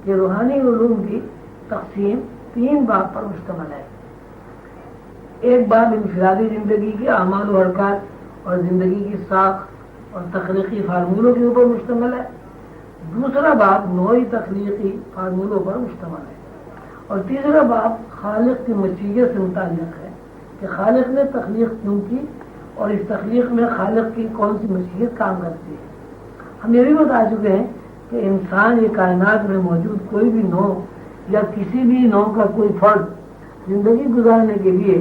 یہ روحانی علوم کی تقسیم 3 باب پر مشتمل ہے۔ ایک باب انفرادی زندگی کے اعمال و حرکات اور زندگی کی ساخت اور تخلیقی فارمولوں کے اوپر مشتمل ہے۔ دوسرا باب نوعی تخلیقی فارمولوں پر مشتمل ہے، اور تیسرا باب خالق کی مشیت سے متعلق ہے کہ خالق نے تخلیق کیوں کی اور اس تخلیق میں خالق کی کون سی مشیت کام کرتی ہے۔ ہم یہ بھی بتا چکے ہیں کہ انسان یہ کائنات میں موجود کوئی بھی نوع یا کسی بھی نوع کا کوئی فرد زندگی گزارنے کے لیے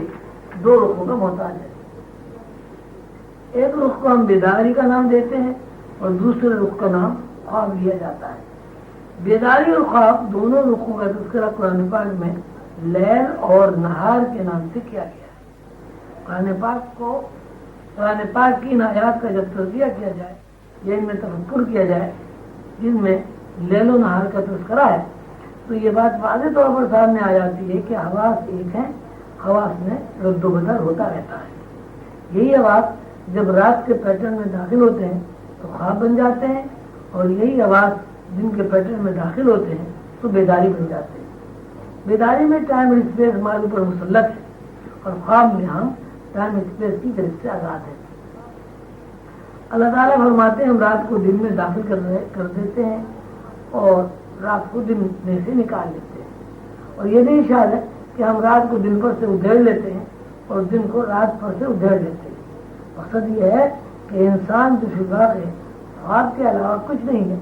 2 رخوں کا محتاج ہے۔ ایک رخ کو ہم بیداری کا نام دیتے ہیں اور دوسرے رخ کا نام خواب لیا جاتا ہے۔ بیداری اور خواب دونوں رخوں کا تذکرہ قرآن پاک میں لیل اور نہار کے نام سے کیا گیا ہے۔ قرآن پاک کی ان آیات کا جب تجزیہ کیا جائے یا ان میں تفکر کیا جائے جن میں لیل و نہار کا تذکرہ ہے، تو یہ بات واضح طور پر سامنے آ جاتی ہے کہ حواس ایک ہیں، حواس میں رد و بدل ہوتا رہتا ہے۔ یہی حواس جب رات کے پیٹرن میں داخل ہوتے ہیں تو خواب بن جاتے ہیں، اور یہی حواس دن کے پیٹرن میں داخل ہوتے ہیں تو بیداری بن جاتے ہیں۔ بیداری میں ٹائم اور اسپیس ہمارے اوپر مسلط ہے، اور خواب میں ہم ٹائم اسپیس کی طرف سے آزاد ہیں۔ اللہ تعالیٰ فرماتے ہیں ہم رات کو دن میں داخل کر دیتے ہیں اور رات کو دن میں سے نکال لیتے ہیں، اور یہ بھی اشارہ ہے کہ ہم رات کو دن پر سے ادھیڑ لیتے ہیں اور دن کو رات پر سے ادھیڑ لیتے ہیں۔ مقصد یہ ہے کہ انسان جو فضا ہے خواب کے علاوہ کچھ نہیں ہے،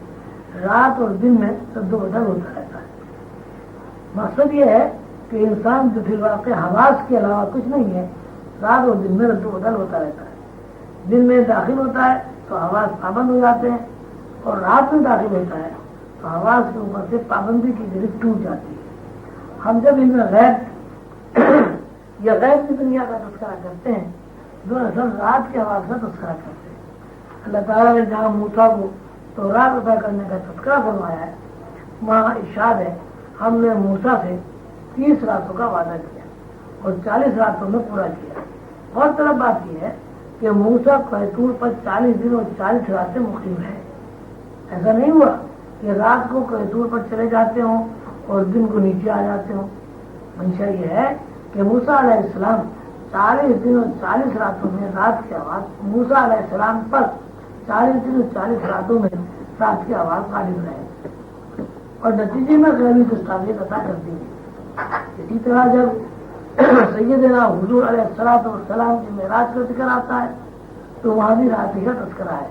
رات اور دن میں رد و بدل ہوتا رہتا ہے۔ مقصد یہ ہے کہ انسان جو فی الواقع حواس کے علاوہ کچھ نہیں ہے، رات اور دن میں رد و بدل ہوتا رہتا ہے۔ دن میں داخل ہوتا ہے تو حواس پابند ہو جاتے ہیں، اور رات میں داخل ہوتا ہے تو حواس کے اوپر سے پابندی کی گرفت ٹوٹ جاتی ہے۔ ہم جب ان میں غیب یا غیب کی دنیا کا تذکرہ کرتے ہیں، دراصل رات کے حواس کا تذکرہ کرتے ہیں۔ اللہ تعالیٰ نے جہاں موسیٰ کو تورات عطا کرنے کا تذکرہ فرمایا ہے، وہاں ارشاد ہے ہم نے موسیٰ سے 30 راتوں کا وعدہ کیا اور 40 راتوں میں پورا کیا۔ بہت طرح بات یہ ہے کہ موسیٰ کوہ طور پر 40 دن اور 40 راتیں مقیم ہے۔ ایسا نہیں ہوا کہ رات کو کوہ طور پر چلے جاتے ہوں اور دن کو نیچے آ جاتے ہوں۔ منشا یہ ہے کہ موسیٰ علیہ السلام 40 دن اور 40 راتوں میں رات کی آواز موسیٰ علیہ السلام پر 40 دن اور 40 راتوں میں رات کی آواز غالب رہے، اور نتیجے میں غیبی دستاویز عطا کرتی ہے۔ اسی طرح جب سیدنا حضور علیہ السلام کی معراج کا ذکر آتا ہے تو وہاں بھی رات کا تذکرہ ہے۔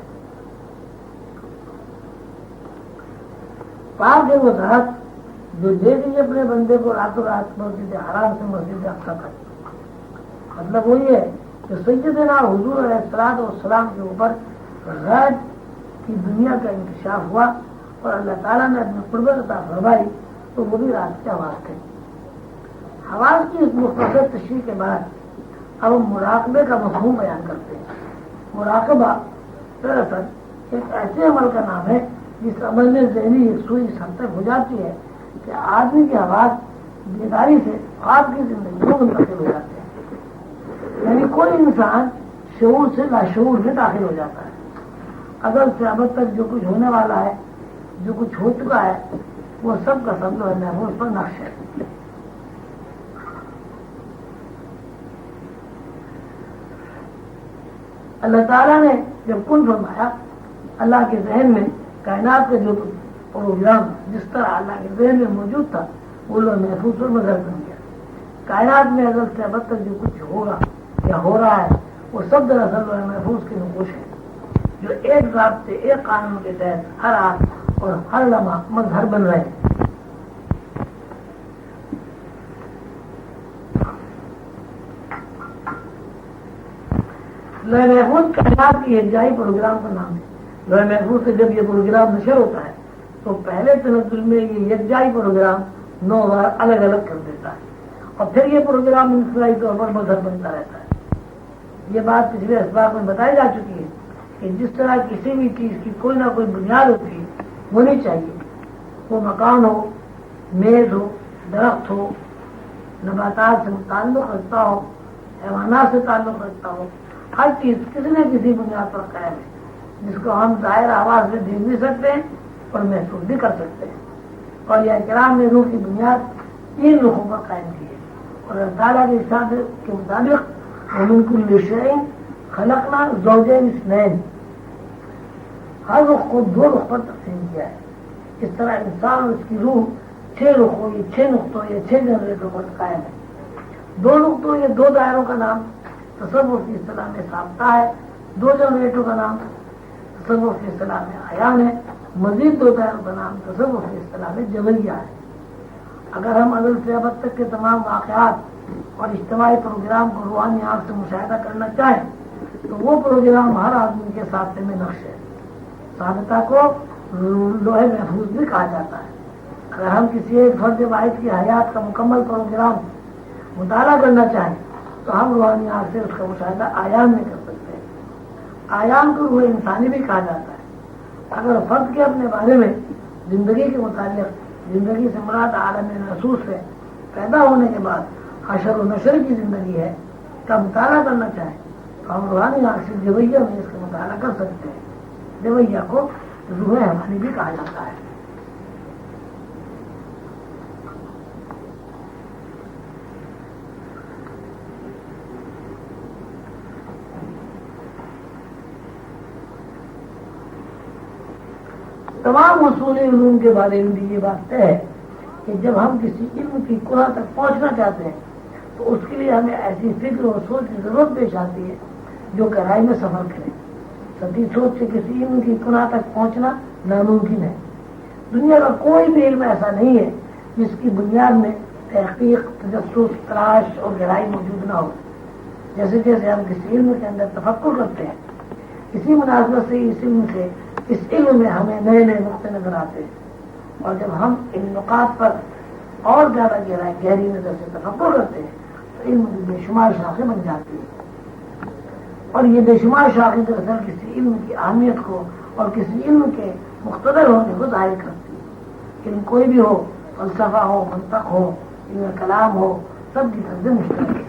پاک ہے وہ ذات جو لے گئی اپنے بندے کو راتوں رات مسجد حرام سے مسجد اقصی تک۔ مطلب وہی ہے کہ سیدنا حضور علیہ السلام کے اوپر غیب کی دنیا کا انکشاف ہوا اور اللہ تعالیٰ نے اپنی قربت عطا فرمائی، تو وہ بھی رات کی آواز تھی۔ حواس کی اس مختصر تشریح کے بعد اب ہم مراقبے کا مفہوم بیان کرتے ہیں۔ مراقبہ دراصل ایک ایسے عمل کا نام ہے جس عمل میں ذہنی یکسوئی اس حد تک ہو جاتی ہے کہ آدمی کی حواس بیداری سے خواب کی زندگی میں منتقل ہو جاتے ہیں، یعنی کوئی انسان شعور سے لاشعور میں داخل ہو جاتا ہے۔ اگر سے اب تک جو کچھ ہونے والا ہے، جو کچھ ہو چکا ہے، وہ سب کا سب جو ہے وہ اس پر نقش ہے۔ اللہ تعالیٰ نے جب کن فرمایا، اللہ کے ذہن میں کائنات کا جو پروگرام جس طرح اللہ کے ذہن میں موجود تھا وہ لوگ محفوظ پر مظہر بن گیا۔ کائنات میں اگر سے اب تک جو کچھ ہوگا یا ہو رہا ہے وہ سب دراصل لوگ محفوظ کے نقوش ہیں، جو ایک ضابطے ایک قانون کے تحت ہر آنکھ اور ہر لمحہ مظہر بن رہے ہیں۔ لوح محفوظ کائنات کی یکجائی پروگرام کا نام ہے۔ لوح محفوظ سے جب یہ پروگرام نشر ہوتا ہے تو پہلے تنزل میں یہ یکجائی پروگرام 9 بار الگ الگ کر دیتا ہے، اور پھر یہ پروگرام انفرادی طور پر مظہر بنتا رہتا ہے۔ یہ بات پچھلے اسباق میں بتائی جا چکی ہے کہ جس طرح کسی بھی چیز کی کوئی نہ کوئی بنیاد ہوتی ہے ہونی چاہیے، وہ مکان ہو، میز ہو، درخت ہو، نباتات سے تعلق رکھتا ہو، حیوانات سے تعلق رکھتا ہو، ہر چیز کسی نہ کسی بنیاد پر قائم ہے، جس کو ہم ظاہر آواز میں دیکھ بھی سکتے ہیں اور محسوس بھی کر سکتے ہیں۔ اور یہ کرام نے روح کی بنیاد 3 رخوں پر قائم کی ہے، اور اللہ تعالیٰ کے ارشاد کے مطابق وَمِن كُلِّ شَيْءٍ خَلَقْنَا زَوْجَيْنِ اثْنَيْنِ، ہر رخ کو 2 رخ پر تقسیم کیا ہے۔ اس طرح انسان اور اس کی روح 6 رخوں، یہ 6 نقطوں، یہ 6 جنریٹوں پر قائم ہے۔ 2 نقطوں، یہ 2 دائروں کا نام تصور کی اصطلاح میں ثابتہ ہے، 2 جنریٹوں کا نام تصور کی اصطلاح میں عیان ہے، مزید 2 دائروں کا نام تصور کی اصطلاح میں جبریہ ہے۔ اگر ہم ازل سے ابد تک کے تمام واقعات اور اجتماعی پروگرام کو روحانی آنکھ سے مشاہدہ کرنا چاہیں تو وہ پروگرام ہر آدمی کے ساتھ میں نقش ہے۔ ثابتہ کو لوہے محفوظ بھی کہا جاتا ہے۔ اگر ہم کسی ایک فرد واحد کی حیات کا مکمل پروگرام مطالعہ کرنا چاہیں تو ہم روحانی آنکھ سے اس کا مشاہدہ آیان میں کر سکتے ہیں۔ آیان کو روح انسانی بھی کہا جاتا ہے۔ اگر فرد کے اپنے بارے میں زندگی کے متعلق، زندگی سے مراد عالم محسوس سے پیدا ہونے کے بعد حشر و نشر کی زندگی ہے کا مطالعہ کرنا چاہیں تو ہم روحانی آنکھ سے جویہ میں اس کا مطالعہ کر سکتے ہیں۔ جویہ کو روح حیوانی بھی کہا جاتا ہے۔ تمام اصولی علوم کے بارے میں بھی یہ بات طے ہے کہ جب ہم کسی علم کی کنہ تک پہنچنا چاہتے ہیں تو اس کے لیے ہمیں ایسی فکر اور سوچ کی ضرورت پیش آتی ہے جو گہرائی میں سفر کرے۔ سطحی سوچ سے کسی علم کی کنہ تک پہنچنا ناممکن ہے۔ دنیا کا کوئی بھی علم ایسا نہیں ہے جس کی بنیاد میں تحقیق، تجسس، تلاش اور گہرائی موجود نہ ہو۔ جیسے جیسے ہم کسی علم کے اندر تفکر کرتے ہیں، اسی مناسبت سے اس علم میں ہمیں نئے نئے نقطے نظر آتے ہیں، اور جب ہم ان نقاط پر اور زیادہ گہری نظر سے تفکر کرتے ہیں تو علم کی بے شمار شاخیں بن جاتی ہیں، اور یہ بے شمار شاخیں دراصل کسی علم کی اہمیت کو اور کسی علم کے مقتدر ہونے کو ظاہر کرتی ہے۔ علم کوئی بھی ہو، فلسفہ ہو، منطق ہو، علم کلام ہو، سب کی طرف سے مشترک ہے۔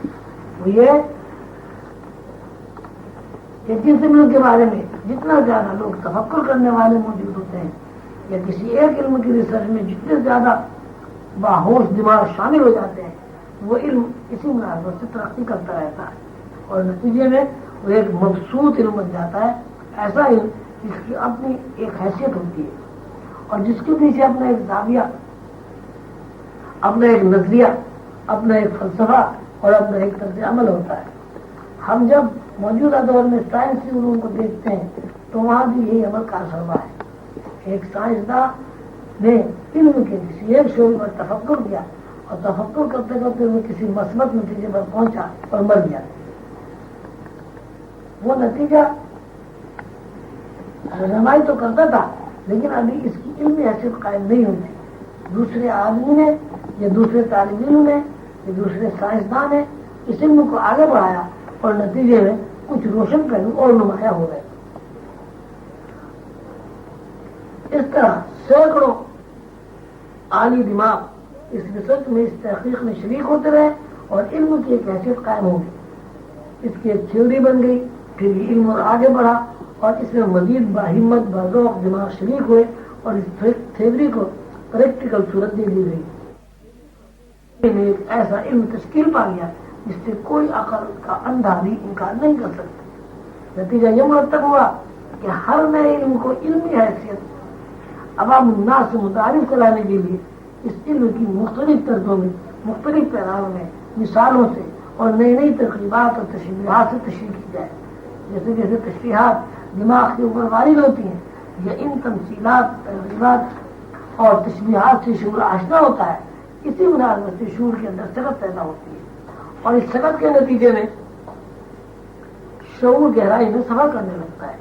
وہ یہ کہ جس علم کے بارے میں جتنا زیادہ لوگ تفکر کرنے والے موجود ہوتے ہیں، یا کسی ایک علم کی ریسرچ میں جتنے زیادہ باہوش دماغ شامل ہو جاتے ہیں، وہ علم اسی مناسبت سے ترقی کرتا رہتا ہے، اور نتیجے میں وہ ایک مبسوط علم بن جاتا ہے، ایسا علم جس کی اپنی ایک حیثیت ہوتی ہے اور جس کے پیچھے اپنا ایک زاویہ، اپنا ایک نظریہ، اپنا ایک فلسفہ اور اپنا ایک طرز عمل ہوتا ہے۔ ہم جب موجودہ دور میں سائنسی علوم کو دیکھتے ہیں تو وہاں بھی یہی عمل کارفرما ہے۔ ایک سائنسداں نے علم کے کسی ایک شعبے پر تفکر کیا اور تفکر کرتے کرتے وہ کسی مثبت نتیجے پر پہنچا اور مر گیا۔ وہ نتیجہ رہنمائی تو کرتا تھا لیکن ابھی اس کی علمی حیثیت قائم نہیں ہوتی۔ دوسرے آدمی نے یا دوسرے طالب علم نے یا دوسرے سائنسداں نے اس علم کو آگے بڑھایا اور نتیجے میں کچھ روشن پہلو اور نمایاں ہو گئے۔ اس طرح سینکڑوں عالی دماغ اس ریسرچ میں، اس تحقیق میں شریک ہوتے رہے اور علم کی ایک حیثیت قائم ہو گئی۔ اس کی ایک تھیوری بن گئی، پھر یہ علم اور آگے بڑھا اور اس میں مزید باہمت باذوق دماغ شریک ہوئے اور اس تھیوری کو پریکٹیکل صورت دے دی گئی۔ ایک ایسا علم تشکیل پا گیا جس سے کوئی عقل کا اندھا بھی انکار نہیں کر سکتا۔ نتیجہ یہ مرتب ہوا کہ ہر نئے علم کو علمی حیثیت عوام الناس سے متعارف کرانے کے لیے اس علم کی مختلف طرزوں میں، مختلف پیراؤں میں، مثالوں سے اور نئی نئی ترغیبات اور تشریحات سے تشریح کی جائے۔ جیسے جیسے تشریحات دماغ کے اوپر وارد ہوتی ہیں یا ان تمثیلات، ترغیبات اور تشریحات سے شعور آشنا ہوتا ہے، اسی مناسبت سے شعور کے اندر سکت پیدا ہوتی ہے اور اس سکت کے نتیجے میں شعور گہرائی میں سفر کرنے لگتا ہے۔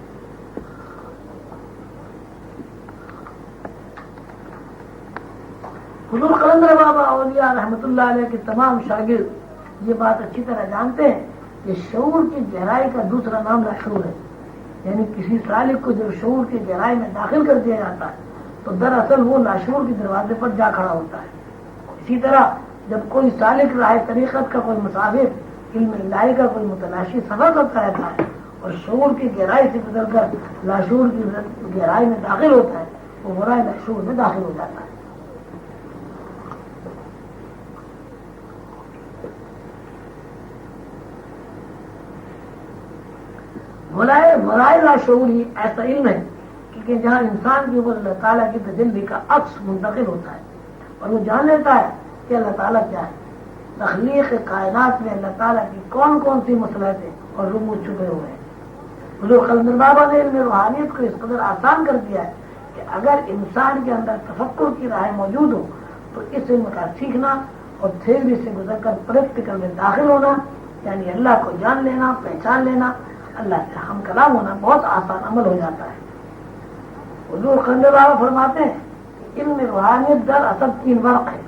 حضور قلندر بابا اولیاء رحمۃ اللہ علیہ کے تمام شاگرد یہ بات اچھی طرح جانتے ہیں کہ شعور کی گہرائی کا دوسرا نام لاشعور ہے، یعنی کسی سالک کو جب شعور کی گہرائی میں داخل کر دیا جاتا ہے تو دراصل وہ لاشعور کے دروازے پر جا کھڑا ہوتا ہے۔ اسی طرح جب کوئی سالک راہ طریقت کا کوئی مسافر، علم الہی کا کوئی متلاشی سفر کرتا رہتا ہے اور شعور کی گہرائی سے گزر کر لاشعور کی گہرائی میں داخل ہوتا ہے، وہ براہ لاشعور میں داخل ہو جاتا ہے۔ مرائے لاشعوری ایسا علم ہے کہ جہاں انسان کے اوپر اللہ تعالیٰ کی تجلی کا عکس منتقل ہوتا ہے اور وہ جان لیتا ہے کہ اللہ تعالیٰ کیا ہے. تخلیق کائنات میں اللہ تعالیٰ کی کون کون سی مصلحتیں اور رموز چھپے ہوئے ہیں. حضور قلندر بابا نے علم روحانیت کو اس قدر آسان کر دیا ہے کہ اگر انسان کے اندر تفکر کی راہیں موجود ہو تو اس علم کا سیکھنا اور تھیوری سے گزر کر پریکٹیکل میں داخل ہونا یعنی اللہ کو جان لینا, پہچان لینا, اللہ سے ہم کلام ہونا بہت آسان عمل ہو جاتا ہے. حضور قلندر بابا فرماتے ہیں علم روحانیت در اصل 3 فرق ہے.